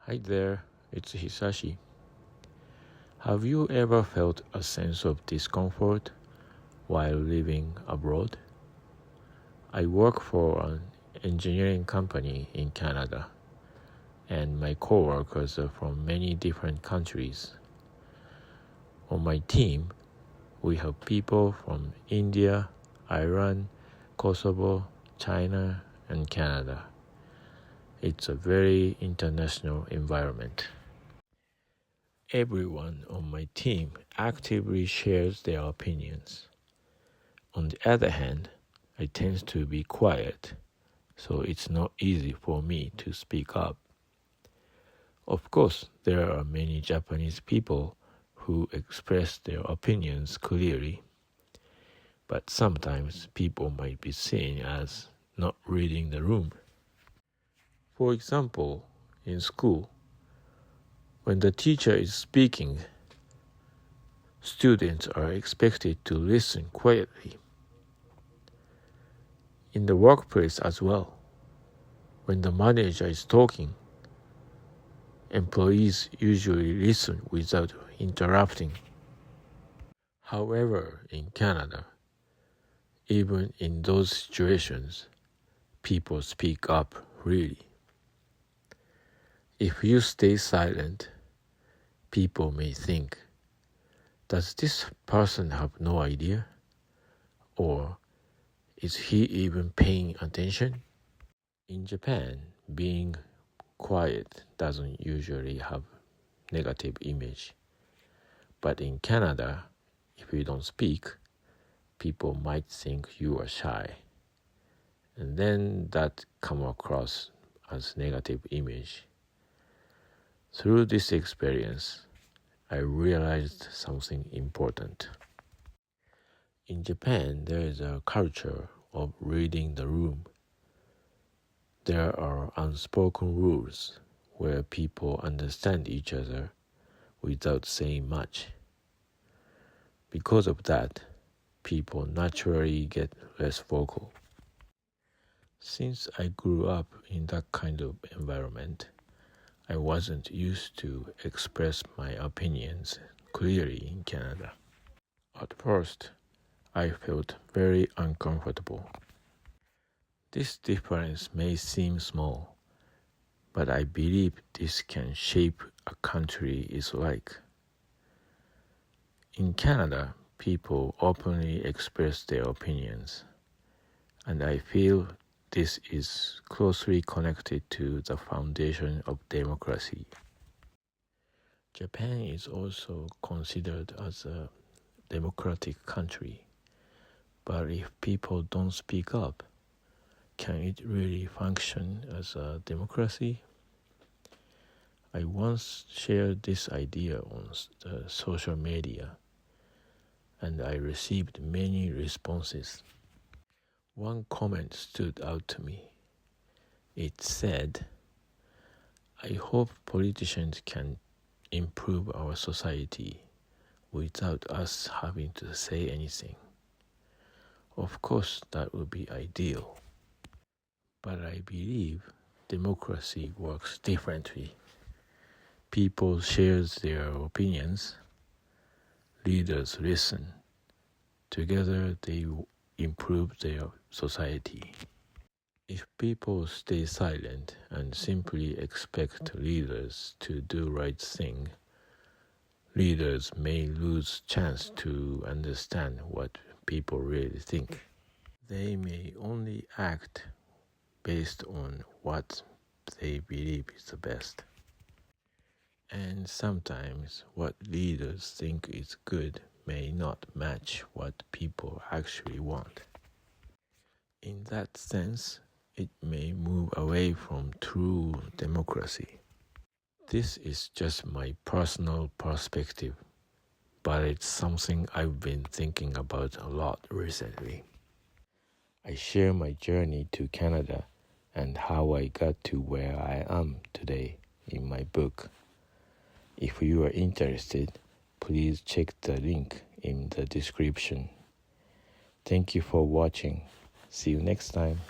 Hi there, it's Hisashi. Have you ever felt a sense of discomfort while living abroad? I work for an engineering company in Canada, and my coworkers are from many different countries. On my team, we have people from India, Iran, Kosovo, China, and Canada. It's a very international environment. Everyone on my team actively shares their opinions. On the other hand, I tend to be quiet, so it's not easy for me to speak up. Of course, there are many Japanese people who express their opinions clearly, but sometimes people might be seen as not reading the room. For example, in school, when the teacher is speaking, students are expected to listen quietly. In the workplace as well, when the manager is talking, employees usually listen without interrupting. However, in Canada, even in those situations, people speak up really. If you stay silent, people may think, does this person have no idea? Or is he even paying attention? In Japan, being quiet doesn't usually have negative image. But in Canada, if you don't speak, people might think you are shy. And then that come across as negative image. Through this experience, I realized something important. In Japan, there is a culture of reading the room. There are unspoken rules where people understand each other without saying much. Because of that, people naturally get less vocal. Since I grew up in that kind of environment, I wasn't used to express my opinions clearly in Canada. At first, I felt very uncomfortable. This difference may seem small, but I believe this can shape a country is like. In Canada, people openly express their opinions, and I feel this is closely connected to the foundation of democracy. Japan is also considered as a democratic country, but if people don't speak up, can it really function as a democracy? I once shared this idea on the social media, and I received many responses. One comment stood out to me. It said, I hope politicians can improve our society without us having to say anything. Of course, that would be ideal. But I believe democracy works differently. People share their opinions, leaders listen. Together they improve their society. If people stay silent and simply expect leaders to do right thing, leaders may lose chance to understand what people really think. They may only act based on what they believe is the best. And sometimes what leaders think is good may not match what people actually want. In that sense, it may move away from true democracy. This is just my personal perspective, but it's something I've been thinking about a lot recently. I share my journey to Canada and how I got to where I am today in my book. If you are interested, please check the link in the description. Thank you for watching. See you next time.